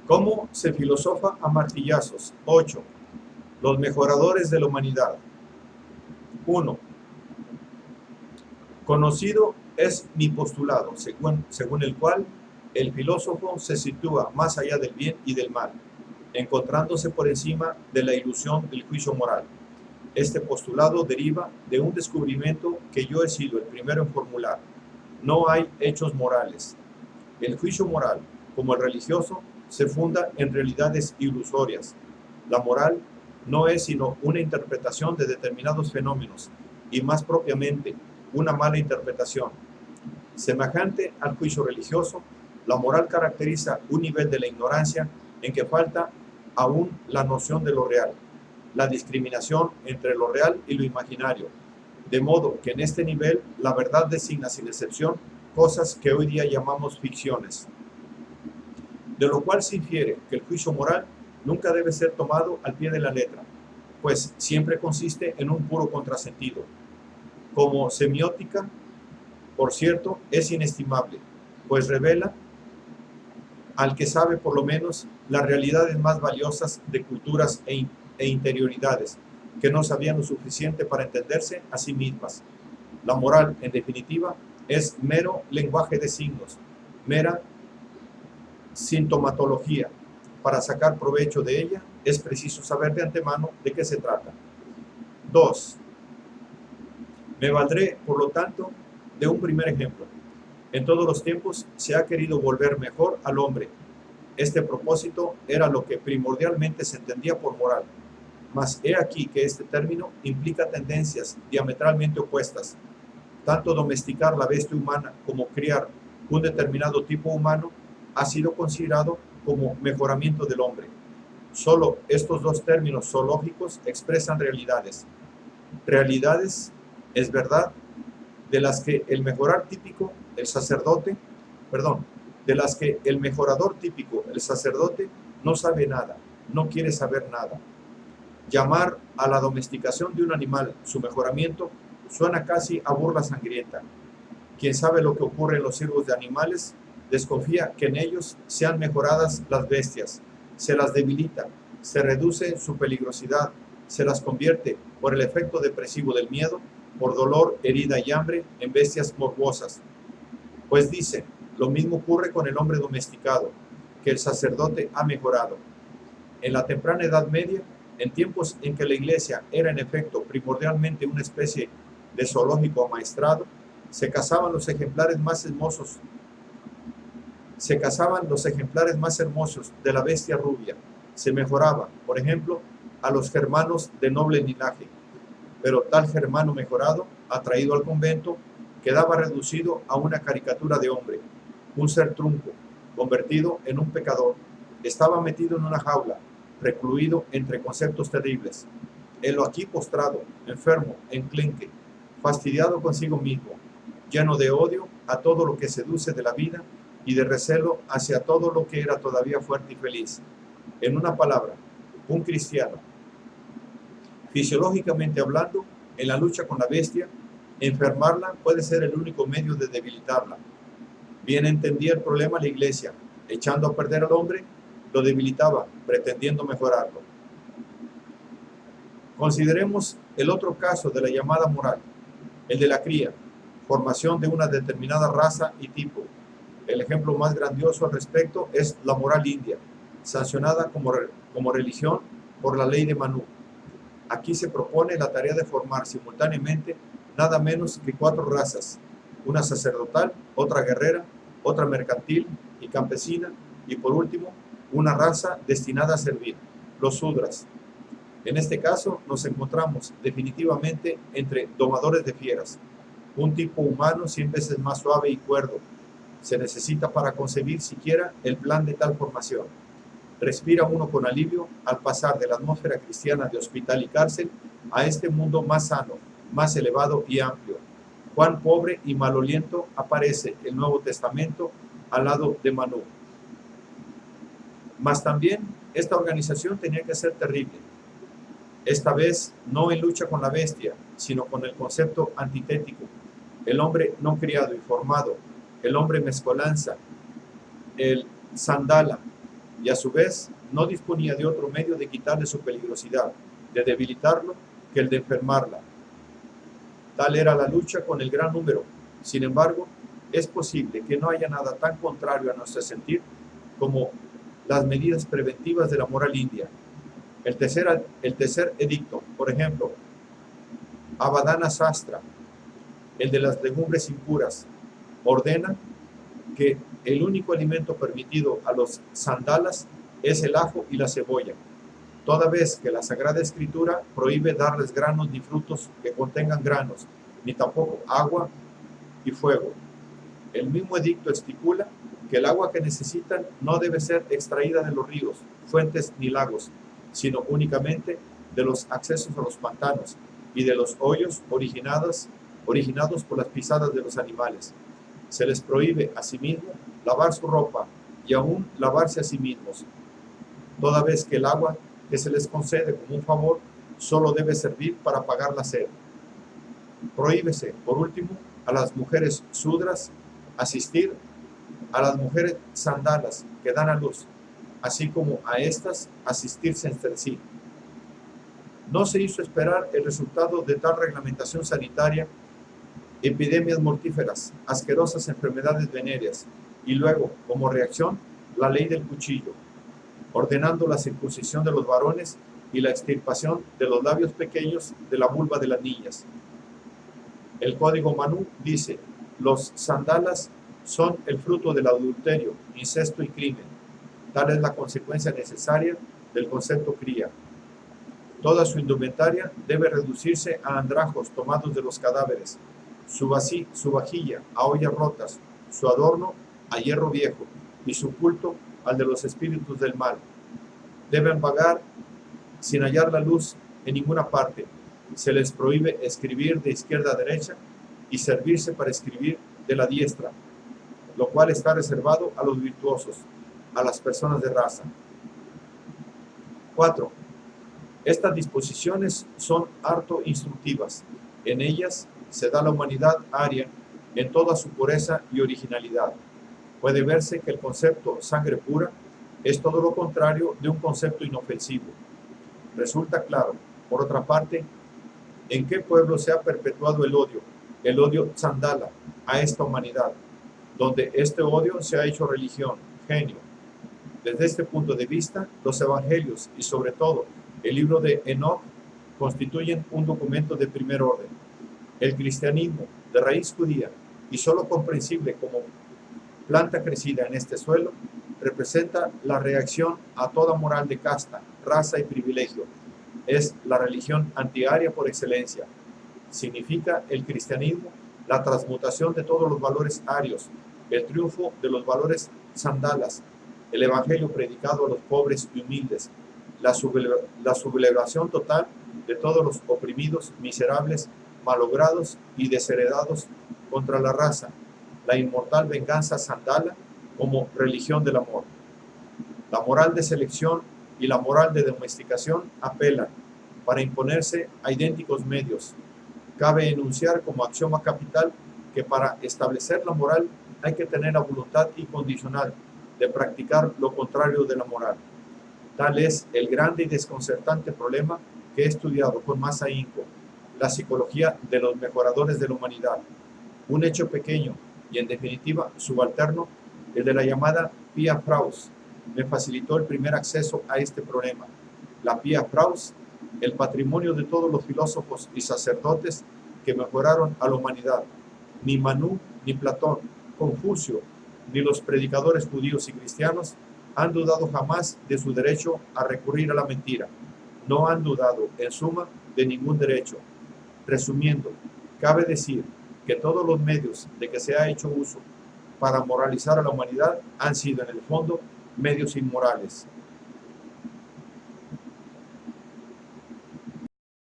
¿Cómo se filosofa a martillazos? 8. Los mejoradores de la humanidad. 1. Conocido es mi postulado, según el cual el filósofo se sitúa más allá del bien y del mal, encontrándose por encima de la ilusión del juicio moral. Este postulado deriva de un descubrimiento que yo he sido el primero en formular. No hay hechos morales. El juicio moral, como el religioso, se funda en realidades ilusorias. La moral no es sino una interpretación de determinados fenómenos, y más propiamente, una mala interpretación. Semejante al juicio religioso, la moral caracteriza un nivel de la ignorancia en que falta aún la noción de lo real, la discriminación entre lo real y lo imaginario, de modo que en este nivel la verdad designa sin excepción cosas que hoy día llamamos ficciones. De lo cual se infiere que el juicio moral nunca debe ser tomado al pie de la letra, pues siempre consiste en un puro contrasentido. Como semiótica, por cierto, es inestimable, pues revela al que sabe por lo menos las realidades más valiosas de culturas e interioridades que no sabían lo suficiente para entenderse a sí mismas. La moral, en definitiva, es mero lenguaje de signos, mera sintomatología. Para sacar provecho de ella es preciso saber de antemano de qué se trata. 2. Me valdré, por lo tanto, de un primer ejemplo. En todos los tiempos se ha querido volver mejor al hombre. Este propósito era lo que primordialmente se entendía por moral. Mas he aquí que este término implica tendencias diametralmente opuestas. Tanto domesticar la bestia humana como criar un determinado tipo humano ha sido considerado como mejoramiento del hombre. Solo estos dos términos zoológicos expresan realidades. Realidades, es verdad, de las que el mejorador típico, el sacerdote, no sabe nada, no quiere saber nada. Llamar a la domesticación de un animal su mejoramiento suena casi a burla sangrienta. Quien sabe lo que ocurre en los circos de animales desconfía que en ellos sean mejoradas las bestias, se las debilita, se reduce su peligrosidad, se las convierte, por el efecto depresivo del miedo, por dolor, herida y hambre, en bestias morbosas. Pues dice, lo mismo ocurre con el hombre domesticado, que el sacerdote ha mejorado. En la temprana Edad Media, en tiempos en que la Iglesia era en efecto primordialmente una especie de zoológico amaestrado, se cazaban los ejemplares más hermosos de la bestia rubia. Se mejoraba, por ejemplo, a los germanos de noble linaje. Pero tal germano mejorado, atraído al convento, quedaba reducido a una caricatura de hombre, un ser trunco, convertido en un pecador. Estaba metido en una jaula, recluido entre conceptos terribles. Helo aquí postrado, enfermo, enclenque, fastidiado consigo mismo, lleno de odio a todo lo que seduce de la vida y de recelo hacia todo lo que era todavía fuerte y feliz. En una palabra, un cristiano. Fisiológicamente hablando, en la lucha con la bestia, enfermarla puede ser el único medio de debilitarla. Bien entendía el problema la Iglesia, echando a perder al hombre, lo debilitaba, pretendiendo mejorarlo. Consideremos el otro caso de la llamada moral, el de la cría, formación de una determinada raza y tipo. El ejemplo más grandioso al respecto es la moral india, sancionada como religión por la ley de Manu. Aquí se propone la tarea de formar simultáneamente nada menos que 4 razas, una sacerdotal, otra guerrera, otra mercantil y campesina, y por último, una raza destinada a servir, los Sudras. En este caso nos encontramos definitivamente entre domadores de fieras, un tipo humano 100 veces más suave y cuerdo. Se necesita para concebir siquiera el plan de tal formación. Respira uno con alivio al pasar de la atmósfera cristiana de hospital y cárcel a este mundo más sano, más elevado y amplio. Cuán pobre y maloliento aparece el Nuevo Testamento al lado de Manu. Mas también esta organización tenía que ser terrible. Esta vez no en lucha con la bestia, sino con el concepto antitético, el hombre no criado y formado, el hombre mezcolanza, el sandala, y a su vez no disponía de otro medio de quitarle su peligrosidad, de debilitarlo, que el de enfermarla. Tal era la lucha con el gran número. Sin embargo, es posible que no haya nada tan contrario a nuestro sentir como las medidas preventivas de la moral india. El tercer edicto, por ejemplo, Avadana Sastra, el de las legumbres impuras, ordena que el único alimento permitido a los sandalas es el ajo y la cebolla, toda vez que la Sagrada Escritura prohíbe darles granos ni frutos que contengan granos, ni tampoco agua y fuego. El mismo edicto estipula que el agua que necesitan no debe ser extraída de los ríos, fuentes ni lagos, sino únicamente de los accesos a los pantanos y de los hoyos originados por las pisadas de los animales. Se les prohíbe asimismo lavar su ropa y aún lavarse a sí mismos, toda vez que el agua que se les concede como un favor solo debe servir para apagar la sed. Prohíbese, por último, a las mujeres sudras asistir a las mujeres sandalas que dan a luz, así como a estas asistirse entre sí. No se hizo esperar el resultado de tal reglamentación sanitaria: epidemias mortíferas, asquerosas enfermedades venéreas, y luego, como reacción, la ley del cuchillo, ordenando la circuncisión de los varones y la extirpación de los labios pequeños de la vulva de las niñas. El código Manú dice: los sandalas son el fruto del adulterio, incesto y crimen. Tal es la consecuencia necesaria del concepto cría. Toda su indumentaria debe reducirse a andrajos tomados de los cadáveres, su vajilla a ollas rotas, su adorno a hierro viejo y su culto al de los espíritus del mal. Deben vagar sin hallar la luz en ninguna parte. Se les prohíbe escribir de izquierda a derecha y servirse para escribir de la diestra, lo cual está reservado a los virtuosos, a las personas de raza. 4. Estas disposiciones son harto instructivas. En ellas se da a la humanidad aria en toda su pureza y originalidad. Puede verse que el concepto sangre pura es todo lo contrario de un concepto inofensivo. Resulta claro, por otra parte, en qué pueblo se ha perpetuado el odio sandala a esta humanidad, donde este odio se ha hecho religión, genio. Desde este punto de vista, los evangelios y sobre todo el libro de Enoch constituyen un documento de primer orden. El cristianismo, de raíz judía y solo comprensible como planta crecida en este suelo, representa la reacción a toda moral de casta, raza y privilegio. Es la religión antiaria por excelencia. Significa el cristianismo la transmutación de todos los valores arios, el triunfo de los valores sandalas, el evangelio predicado a los pobres y humildes, la sublevación total de todos los oprimidos, miserables, malogrados y desheredados contra la raza, la inmortal venganza sandala como religión del amor. La moral de selección y la moral de domesticación apelan para imponerse a idénticos medios. Cabe enunciar como axioma capital que para establecer la moral hay que tener la voluntad incondicional de practicar lo contrario de la moral. Tal es el grande y desconcertante problema que he estudiado con más ahínco, la psicología de los mejoradores de la humanidad. Un hecho pequeño y en definitiva subalterno, el de la llamada Pia Fraus, me facilitó el primer acceso a este problema. La Pia Fraus, el patrimonio de todos los filósofos y sacerdotes que mejoraron a la humanidad. Ni Manú, ni Platón, Confucio, ni los predicadores judíos y cristianos han dudado jamás de su derecho a recurrir a la mentira. No han dudado, en suma, de ningún derecho. Resumiendo, cabe decir que todos los medios de que se ha hecho uso para moralizar a la humanidad han sido, en el fondo, medios inmorales.